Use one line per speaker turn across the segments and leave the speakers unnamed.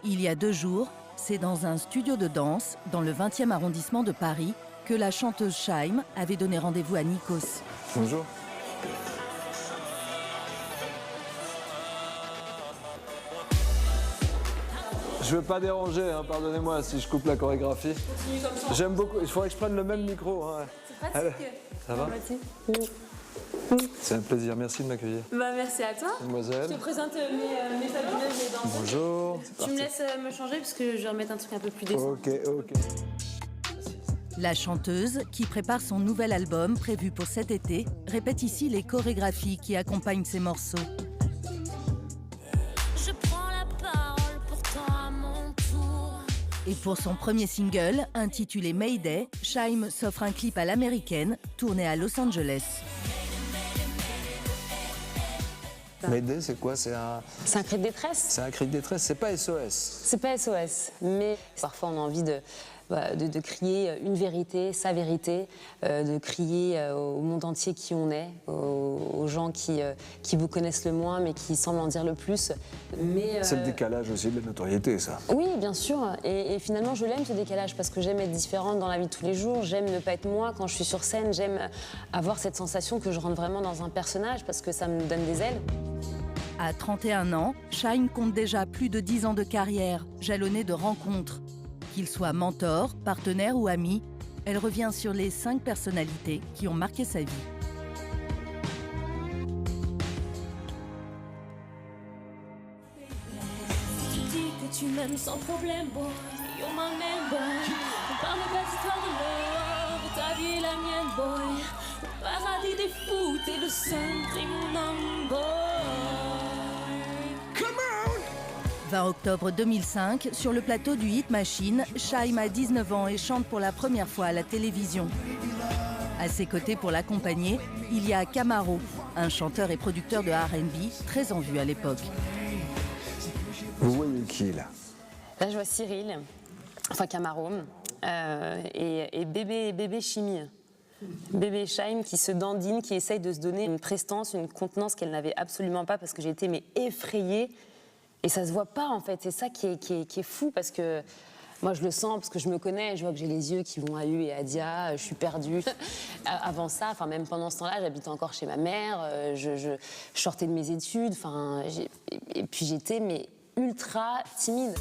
Il y a 2 jours, c'est dans un studio de danse, dans le 20e arrondissement de Paris, que la chanteuse Shaim avait donné rendez-vous à Nikos.
Bonjour. Je veux pas déranger, hein, pardonnez-moi si je coupe la chorégraphie.
Continue comme ça.
J'aime beaucoup, il faudrait que je prenne le même micro. Hein.
C'est pratique.
Allez, ça va? C'est un plaisir, merci de m'accueillir.
Bah, merci à toi.
Mademoiselle.
Je te présente mes fabuleuses et danseuses.
Bonjour.
Tu me laisses me changer parce que je vais remettre un truc un peu plus décent.
Ok.
La chanteuse, qui prépare son nouvel album prévu pour cet été, répète ici les chorégraphies qui accompagnent ses morceaux.
Je prends la parole pourtant à mon tour.
Et pour son premier single, intitulé Mayday, Shaim s'offre un clip à l'américaine, tourné à Los Angeles.
Mayday, c'est quoi? C'est un
cri de détresse.
C'est un cri de détresse, c'est pas SOS.
C'est pas SOS, mais parfois on a envie de crier une vérité, sa vérité, de crier au monde entier qui on est, aux gens qui vous connaissent le moins mais qui semblent en dire le plus.
C'est le décalage aussi de la notoriété, ça.
Oui, bien sûr. Et finalement, je l'aime ce décalage parce que j'aime être différente dans la vie de tous les jours. J'aime ne pas être moi quand je suis sur scène. J'aime avoir cette sensation que je rentre vraiment dans un personnage parce que ça me donne des ailes.
À 31 ans, Shaim compte déjà plus de 10 ans de carrière, jalonnée de rencontres. Qu'il soit mentor, partenaire ou ami, elle revient sur les 5 personnalités qui ont marqué sa vie.
Tu dis que tu m'aimes sans problème, boy. You're my man, boy. On parle pas d'histoire de love. Ta vie est la mienne, boy. Au paradis des fous, t'es le seul, t'es mon homme, boy.
20 octobre 2005, sur le plateau du Hit Machine, Shaim a 19 ans et chante pour la première fois à la télévision. À ses côtés pour l'accompagner, il y a Camaro, un chanteur et producteur de R&B très en vue à l'époque.
Vous voyez qui, là?
Là, je vois Cyril, enfin Camaro, et bébé Chimie. Bébé Shaim qui se dandine, qui essaye de se donner une prestance, une contenance qu'elle n'avait absolument pas parce que j'ai été effrayée. Et ça se voit pas en fait, c'est ça qui est fou parce que moi je le sens parce que je me connais, je vois que j'ai les yeux qui vont à U et à Dia, je suis perdue. Avant ça, enfin même pendant ce temps-là, j'habitais encore chez ma mère, je sortais de mes études, et puis j'étais ultra timide.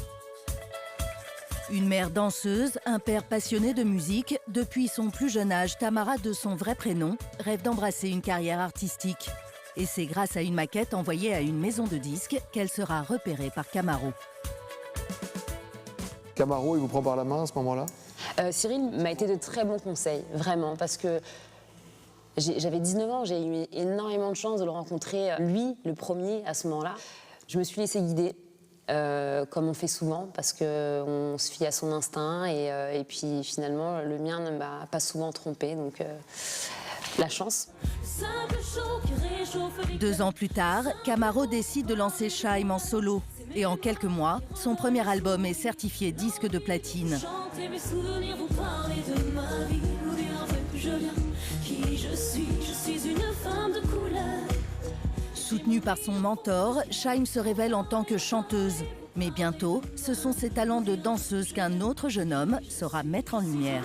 Une mère danseuse, un père passionné de musique, depuis son plus jeune âge, Tamara, de son vrai prénom, rêve d'embrasser une carrière artistique. Et c'est grâce à une maquette envoyée à une maison de disques qu'elle sera repérée par Camaro.
Camaro, il vous prend par la main à ce moment-là?
Cyril m'a été de très bons conseils, vraiment, parce que j'avais 19 ans, j'ai eu énormément de chance de le rencontrer, lui, le premier, à ce moment-là. Je me suis laissée guider, comme on fait souvent, parce qu'on se fie à son instinct, et puis finalement, le mien ne m'a pas souvent trompée, donc la chance.
2 ans plus tard, Camaro décide de lancer Shaim en solo. Et en quelques mois, son premier album est certifié disque de platine. Soutenue par son mentor, Shaim se révèle en tant que chanteuse. Mais bientôt, ce sont ses talents de danseuse qu'un autre jeune homme saura mettre en lumière.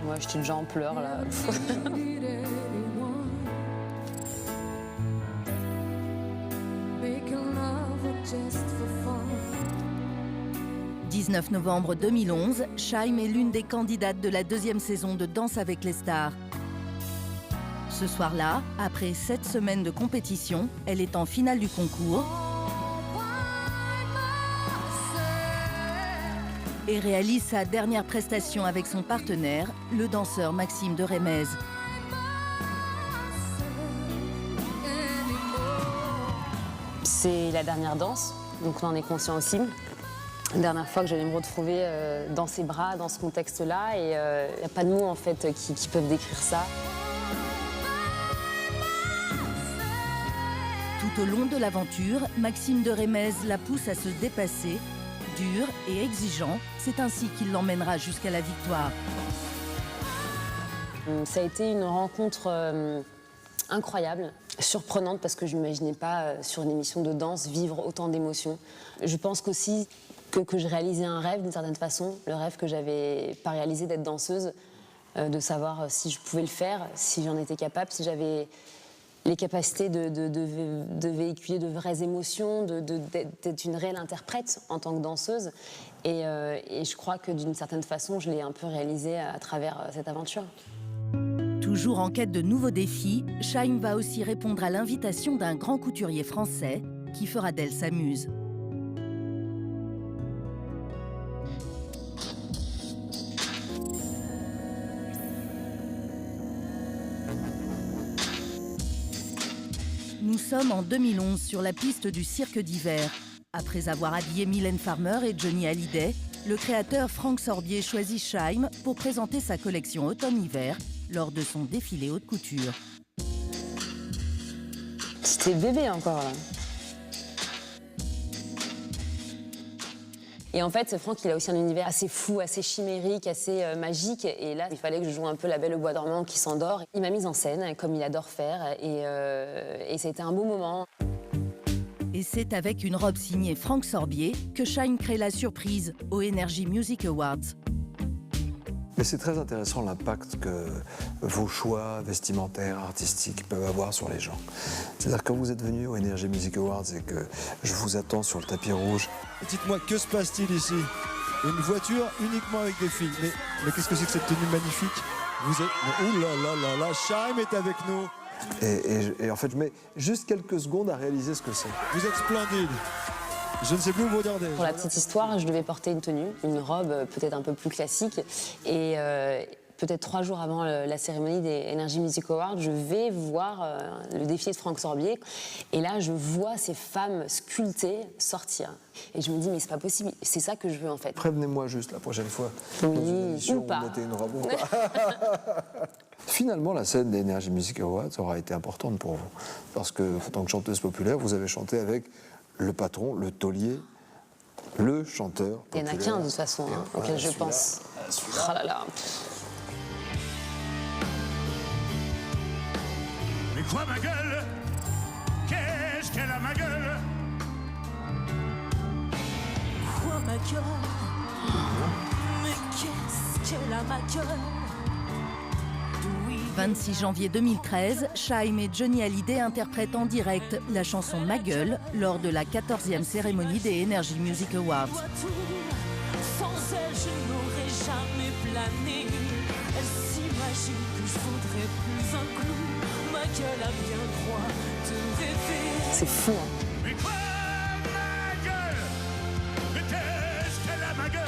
Moi, j'étais déjà en pleurs, là.
19 novembre 2011, Shaim est l'une des candidates de la 2e saison de Danse avec les stars. Ce soir-là, après 7 semaines de compétition, elle est en finale du concours et réalise sa dernière prestation avec son partenaire, le danseur Maxime de Rémez.
C'est la dernière danse, donc on en est conscient aussi. La dernière fois que j'allais me retrouver dans ses bras, dans ce contexte-là, et il n'y a pas de mots en fait qui peuvent décrire ça.
Tout au long de l'aventure, Maxime de Rémez la pousse à se dépasser. Dur et exigeant, c'est ainsi qu'il l'emmènera jusqu'à la victoire.
Ça a été une rencontre incroyable surprenante parce que je m'imaginais pas sur une émission de danse vivre autant d'émotions. Je pense qu'aussi que je réalisais un rêve d'une certaine façon, le rêve que j'avais pas réalisé d'être danseuse, de savoir si je pouvais le faire, si j'en étais capable, si j'avais les capacités de véhiculer de vraies émotions, d'être une réelle interprète en tant que danseuse. Et je crois que d'une certaine façon, je l'ai un peu réalisé à travers cette aventure.
Toujours en quête de nouveaux défis, Shy'm va aussi répondre à l'invitation d'un grand couturier français qui fera d'elle sa muse. Nous sommes en 2011 sur la piste du cirque d'hiver. Après avoir habillé Mylène Farmer et Johnny Hallyday, le créateur Franck Sorbier choisit Shy'm pour présenter sa collection automne-hiver lors de son défilé haute couture.
C'était bébé encore là. Et en fait, Franck, il a aussi un univers assez fou, assez chimérique, assez magique. Et là, il fallait que je joue un peu la Belle au bois dormant qui s'endort. Il m'a mise en scène, comme il adore faire. Et c'était un beau moment.
Et c'est avec une robe signée Franck Sorbier que Shy'm crée la surprise aux Energy Music Awards.
Mais c'est très intéressant l'impact que vos choix vestimentaires, artistiques peuvent avoir sur les gens. C'est-à-dire que quand vous êtes venu aux Energy Music Awards et que je vous attends sur le tapis rouge.
Dites-moi, que se passe-t-il ici? Une voiture uniquement avec des filles. Mais qu'est-ce que c'est que cette tenue magnifique? Vous êtes... Ouh là là là là, Shy'm est avec nous.
Et en fait, je mets juste quelques secondes à réaliser ce que c'est.
Vous êtes splendide. Je ne sais plus où vous regarder.
Pour la petite histoire, je devais porter une tenue, une robe peut-être un peu plus classique. Et peut-être 3 jours avant la cérémonie des Energy Music Awards, je vais voir le défilé de Franck Sorbier. Et là, je vois ces femmes sculptées sortir. Et je me dis, mais c'est pas possible, c'est ça que je veux en fait.
Prévenez-moi juste la prochaine fois.
Oui,
dans une émission
ou pas.
où vous mettez une robe ou pas. Finalement, la scène des Energy Music Awards aura été importante pour vous. Parce que, en tant que chanteuse populaire, vous avez chanté avec le patron, le taulier, le chanteur populaire.
Il y en a qu'un de toute façon, hein, auquel je pense. Oh là là.
Mais quoi ma gueule? Qu'est-ce qu'elle a ma gueule?
Quoi ma gueule? Mais qu'est-ce qu'elle a ma gueule?
26 janvier 2013, Shy'm et Johnny Hallyday interprètent en direct la chanson Ma Gueule lors de la 14e cérémonie des Energy Music Awards.
Sans elle, je n'aurais jamais plané. Elle s'imagine que je voudrais plus un clou. Ma gueule a bien droit de rêver.
C'est fou, hein.
Mais quoi ma gueule? Mais qu'est-ce qu'elle a ma gueule?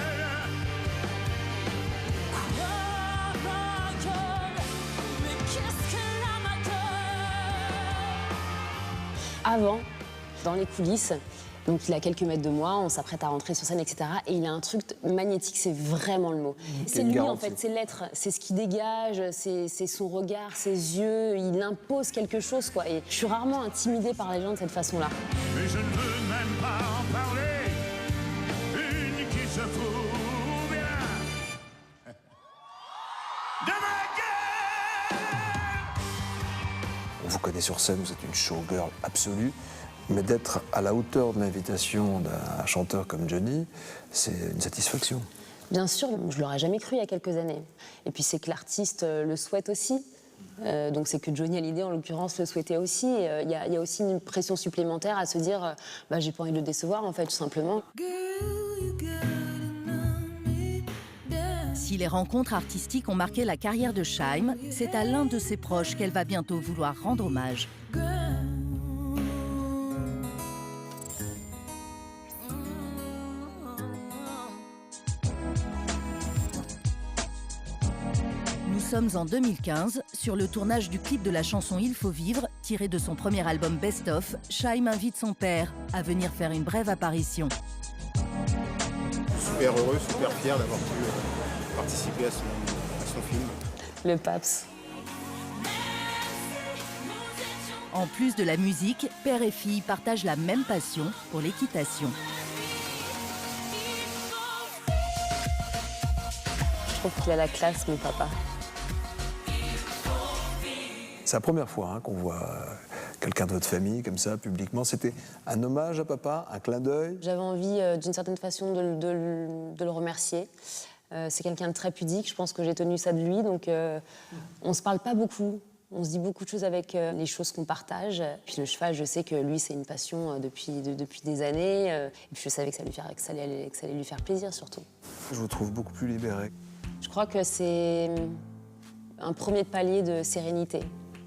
Avant, dans les coulisses, donc il est à quelques mètres de moi, on s'apprête à rentrer sur scène, etc. Et il a un truc magnétique, c'est vraiment le mot. C'est lui en fait, c'est l'être, c'est ce qui dégage, c'est son regard, ses yeux, il impose quelque chose quoi. Et je suis rarement intimidée par les gens de cette façon-là.
Mais je ne veux même pas en parler. Une qui se fout bien de ma gueule.
On vous connaît sur scène, vous êtes une showgirl absolue, mais d'être à la hauteur de l'invitation d'un chanteur comme Johnny, c'est une satisfaction.
Bien sûr, je l'aurais jamais cru il y a quelques années. Et puis c'est que l'artiste le souhaite aussi. Donc c'est que Johnny Hallyday, en l'occurrence, le souhaitait aussi. Il y a aussi une pression supplémentaire à se dire j'ai pas envie de le décevoir, en fait, tout simplement.
Si les rencontres artistiques ont marqué la carrière de Shy'm, c'est à l'un de ses proches qu'elle va bientôt vouloir rendre hommage. Nous sommes en 2015, sur le tournage du clip de la chanson Il faut vivre, tiré de son premier album Best Of, Shy'm invite son père à venir faire une brève apparition.
Super heureux, super fier d'avoir pu participer à son film.
Le Paps.
En plus de la musique, père et fille partagent la même passion pour l'équitation.
Je trouve qu'il a la classe, mon papa.
C'est la première fois qu'on voit quelqu'un de votre famille, comme ça, publiquement. C'était un hommage à papa, un clin d'œil?
J'avais envie, d'une certaine façon, de le remercier. C'est quelqu'un de très pudique, je pense que j'ai tenu ça de lui, donc on ne se parle pas beaucoup. On se dit beaucoup de choses avec les choses qu'on partage. Puis le cheval, je sais que lui, c'est une passion depuis des années. Et puis je savais que ça allait lui faire plaisir, surtout.
Je vous trouve beaucoup plus libéré.
Je crois que c'est un premier palier de sérénité.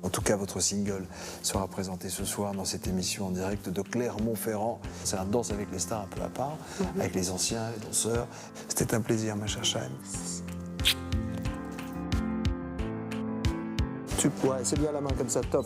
En tout cas, votre single sera présenté ce soir dans cette émission en direct de Clermont-Ferrand. C'est un Danse avec les stars un peu à part, avec les anciens, les danseurs. C'était un plaisir, ma chère Chaim. Ouais, c'est bien à la main comme ça, top.